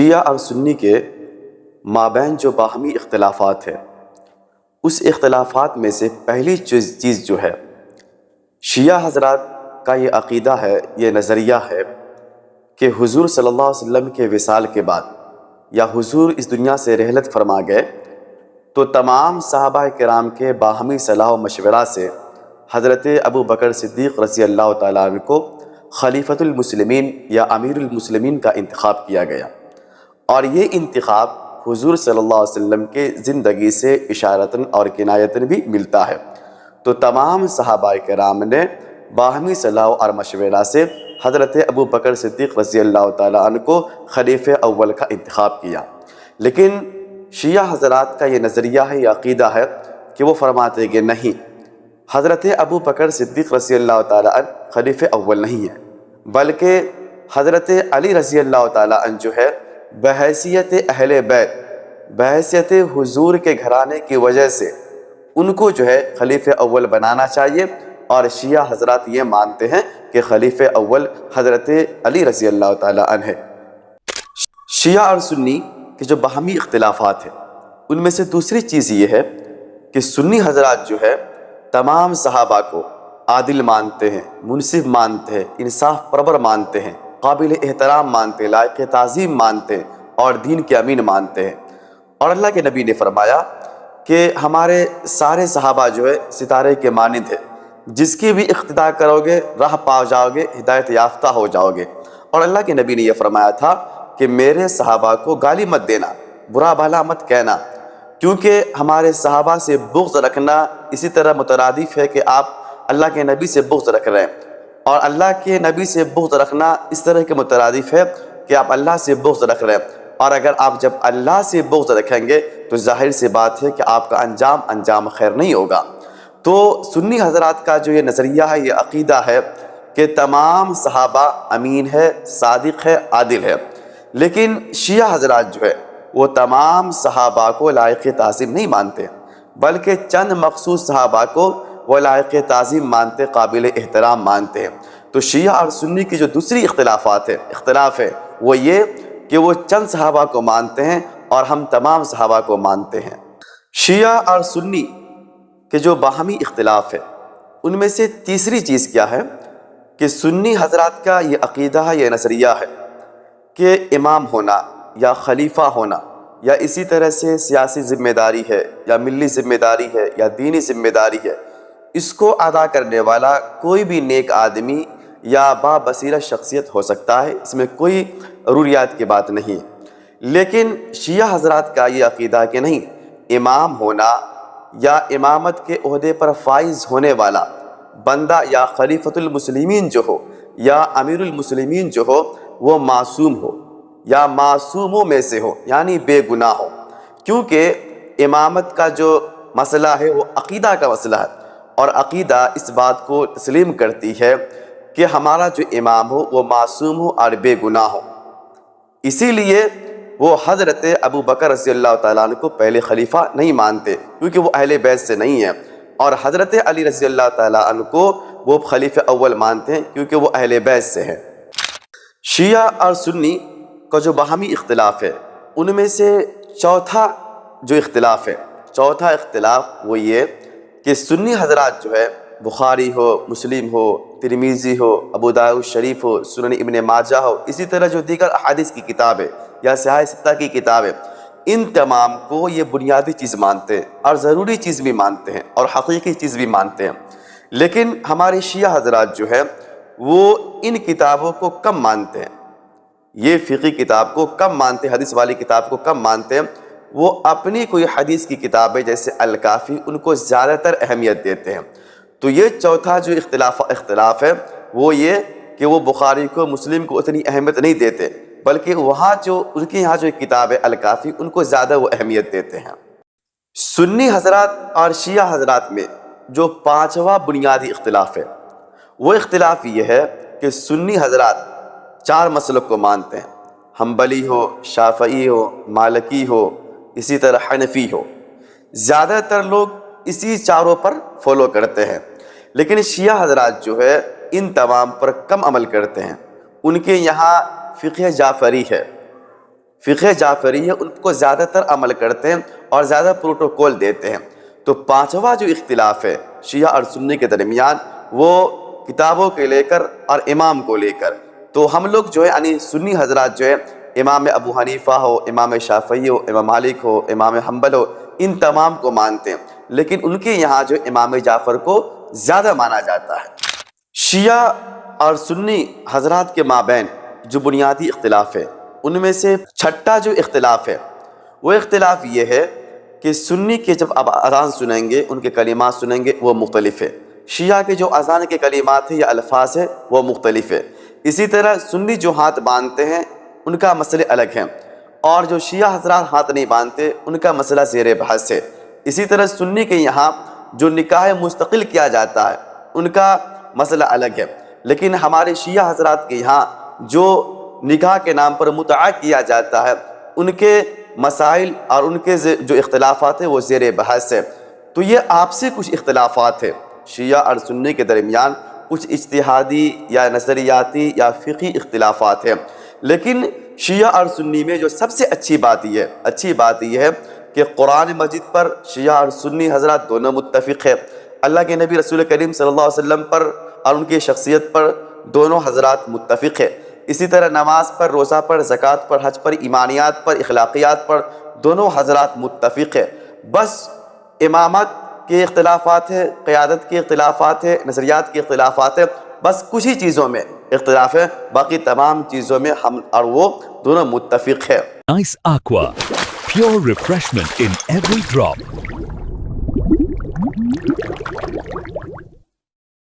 شیعہ اور سنی کے مابین جو باہمی اختلافات ہیں، اس اختلافات میں سے پہلی چیز جو ہے، شیعہ حضرات کا یہ عقیدہ ہے، یہ نظریہ ہے کہ حضور صلی اللہ علیہ وسلم کے وصال کے بعد یا حضور اس دنیا سے رحلت فرما گئے تو تمام صحابہ کرام کے باہمی صلاح و مشورہ سے حضرت ابو بکر صدیق رضی اللہ تعالیٰ عنہ کو خلیفۃ المسلمین یا امیر المسلمین کا انتخاب کیا گیا، اور یہ انتخاب حضور صلی اللہ علیہ وسلم کے زندگی سے اشارتاً اور کنایتاً بھی ملتا ہے۔ تو تمام صحابہ کرام نے باہمی صلاح اور مشورہ سے حضرت ابو بکر صدیق رضی اللہ تعالیٰ عنہ کو خلیفہ اول کا انتخاب کیا، لیکن شیعہ حضرات کا یہ نظریہ ہے، یہ عقیدہ ہے کہ وہ فرماتے کہ نہیں، حضرت ابو بکر صدیق رضی اللہ تعالیٰ عنہ خلیفہ اول نہیں ہے، بلکہ حضرت علی رضی اللہ تعالیٰ عنہ جو ہے بحیثیت اہل بیت، بحیثیت حضور کے گھرانے کی وجہ سے ان کو جو ہے خلیفہ اول بنانا چاہیے، اور شیعہ حضرات یہ مانتے ہیں کہ خلیفہ اول حضرت علی رضی اللہ تعالیٰ عنہ ہے۔ شیعہ اور سنی کے جو باہمی اختلافات ہیں، ان میں سے دوسری چیز یہ ہے کہ سنی حضرات جو ہے تمام صحابہ کو عادل مانتے ہیں، منصف مانتے ہیں، انصاف پرور مانتے ہیں، قابل احترام مانتے ہیں، لائق تعظیم مانتے ہیں، اور دین کے امین مانتے ہیں۔ اور اللہ کے نبی نے فرمایا کہ ہمارے سارے صحابہ جو ہے ستارے کے مانند ہے، جس کی بھی اقتداء کرو گے راہ پا جاؤ گے، ہدایت یافتہ ہو جاؤ گے۔ اور اللہ کے نبی نے یہ فرمایا تھا کہ میرے صحابہ کو گالی مت دینا، برا بھلا مت کہنا، کیونکہ ہمارے صحابہ سے بغض رکھنا اسی طرح مترادف ہے کہ آپ اللہ کے نبی سے بغض رکھ رہے ہیں، اور اللہ کے نبی سے بغض رکھنا اس طرح کے مترادف ہے کہ آپ اللہ سے بغض رکھ رہے ہیں، اور اگر آپ جب اللہ سے بغض رکھیں گے تو ظاہر سی بات ہے کہ آپ کا انجام خیر نہیں ہوگا۔ تو سنی حضرات کا جو یہ نظریہ ہے، یہ عقیدہ ہے کہ تمام صحابہ امین ہے، صادق ہے، عادل ہے، لیکن شیعہ حضرات جو ہے وہ تمام صحابہ کو لائق تعظیم نہیں مانتے، بلکہ چند مخصوص صحابہ کو وہ لائق تعظیم مانتے، قابل احترام مانتے ہیں۔ تو شیعہ اور سنی کی جو دوسری اختلاف ہے وہ یہ کہ وہ چند صحابہ کو مانتے ہیں اور ہم تمام صحابہ کو مانتے ہیں۔ شیعہ اور سنی کہ جو باہمی اختلاف ہے، ان میں سے تیسری چیز کیا ہے کہ سنی حضرات کا یہ عقیدہ ہے، یہ نظریہ ہے کہ امام ہونا یا خلیفہ ہونا یا اسی طرح سے سیاسی ذمہ داری ہے یا ملی ذمہ داری ہے یا دینی ذمہ داری ہے، اس کو ادا کرنے والا کوئی بھی نیک آدمی یا با بصیرت شخصیت ہو سکتا ہے، اس میں کوئی ضروریات کی بات نہیں ہے۔ لیکن شیعہ حضرات کا یہ عقیدہ کہ نہیں، امام ہونا یا امامت کے عہدے پر فائز ہونے والا بندہ یا خلیفۃ المسلمین جو ہو یا امیر المسلمین جو ہو وہ معصوم ہو یا معصوموں میں سے ہو، یعنی بے گناہ ہو، کیونکہ امامت کا جو مسئلہ ہے وہ عقیدہ کا مسئلہ ہے، اور عقیدہ اس بات کو تسلیم کرتی ہے کہ ہمارا جو امام ہو وہ معصوم ہو اور بے گناہ ہو۔ اسی لیے وہ حضرت ابو بکر رضی اللہ تعالیٰ عنہ کو پہلے خلیفہ نہیں مانتے، کیونکہ وہ اہل بیت سے نہیں ہیں، اور حضرت علی رضی اللہ تعالیٰ عنہ کو وہ خلیفہ اول مانتے ہیں کیونکہ وہ اہل بیت سے ہیں۔ شیعہ اور سنی کا جو باہمی اختلاف ہے، ان میں سے چوتھا اختلاف وہ یہ کہ سنی حضرات جو ہے بخاری ہو، مسلم ہو، ترمذی ہو، ابو داؤد شریف ہو، سنن ابن ماجہ ہو، اسی طرح جو دیگر احادیث کی کتابیں یا صحاح ستہ کی کتابیں، ان تمام کو یہ بنیادی چیز مانتے ہیں اور ضروری چیز بھی مانتے ہیں اور حقیقی چیز بھی مانتے ہیں، لیکن ہمارے شیعہ حضرات جو ہے وہ ان کتابوں کو کم مانتے ہیں، یہ فقہی کتاب کو کم مانتے ہیں، حدیث والی کتاب کو کم مانتے ہیں، وہ اپنی کوئی حدیث کی کتابیں جیسے الکافی ان کو زیادہ تر اہمیت دیتے ہیں۔ تو یہ چوتھا جو اختلاف ہے وہ یہ کہ وہ بخاری کو، مسلم کو اتنی اہمیت نہیں دیتے، بلکہ وہاں جو ان کے یہاں جو کتاب ہے الکافی ان کو زیادہ وہ اہمیت دیتے ہیں۔ سنی حضرات اور شیعہ حضرات میں جو پانچواں بنیادی اختلاف ہے وہ اختلاف یہ ہے کہ سنی حضرات چار مسلک کو مانتے ہیں، حنبلی ہو، شافعی ہو، مالکی ہو، اسی طرح حنفی ہو۔ زیادہ تر لوگ اسی چاروں پر فالو کرتے ہیں، لیکن شیعہ حضرات جو ہے ان تمام پر کم عمل کرتے ہیں۔ ان کے یہاں فقہ جعفری ہے، فقہ جعفری ہے ان کو زیادہ تر عمل کرتے ہیں اور زیادہ پروٹوکول دیتے ہیں۔ تو پانچواں جو اختلاف ہے شیعہ اور سنی کے درمیان وہ کتابوں کے لے کر اور امام کو لے کر، تو ہم لوگ جو ہے یعنی سنی حضرات جو ہے امام ابو حنیفہ ہو، امام شافعی ہو، امام مالک ہو، امام حنبل ہو، ان تمام کو مانتے ہیں، لیکن ان کے یہاں جو امام جعفر کو زیادہ مانا جاتا ہے۔ شیعہ اور سنی حضرات کے مابین جو بنیادی اختلاف ہے ان میں سے چھٹا جو اختلاف ہے وہ اختلاف یہ ہے کہ سنی کے جب اب اذان سنیں گے ان کے کلمات سنیں گے وہ مختلف ہے، شیعہ کے جو اذان کے کلمات ہیں یا الفاظ ہیں وہ مختلف ہے۔ اسی طرح سنی جو ہاتھ باندھتے ہیں ان کا مسئلے الگ ہیں، اور جو شیعہ حضرات ہاتھ نہیں باندھتے ان کا مسئلہ زیر بحث ہے۔ اسی طرح سنی کے یہاں جو نکاح مستقل کیا جاتا ہے ان کا مسئلہ الگ ہے، لیکن ہمارے شیعہ حضرات کے یہاں جو نکاح کے نام پر متعہ کیا جاتا ہے ان کے مسائل اور ان کے جو اختلافات ہیں وہ زیر بحث ہے۔ تو یہ آپسی کچھ اختلافات ہیں شیعہ اور سنی کے درمیان، کچھ اجتہادی یا نظریاتی یا فقہی اختلافات ہیں، لیکن شیعہ اور سنی میں جو سب سے اچھی بات یہ ہے کہ قرآن مجید پر شیعہ اور سنی حضرات دونوں متفق ہیں، اللہ کے نبی رسول کریم صلی اللہ علیہ وسلم پر اور ان کی شخصیت پر دونوں حضرات متفق ہیں، اسی طرح نماز پر، روزہ پر، زکوٰۃ پر، حج پر، ایمانیات پر، اخلاقیات پر دونوں حضرات متفق ہیں۔ بس امامت کے اختلافات ہیں، قیادت کے اختلافات ہیں، نظریات کے اختلافات ہیں، بس کچھ ہی چیزوں میں اختلاف ہے، باقی تمام چیزوں میں ہم اور وہ دونوں متفق ہیں۔ Nice Aqua, pure refreshment in every drop.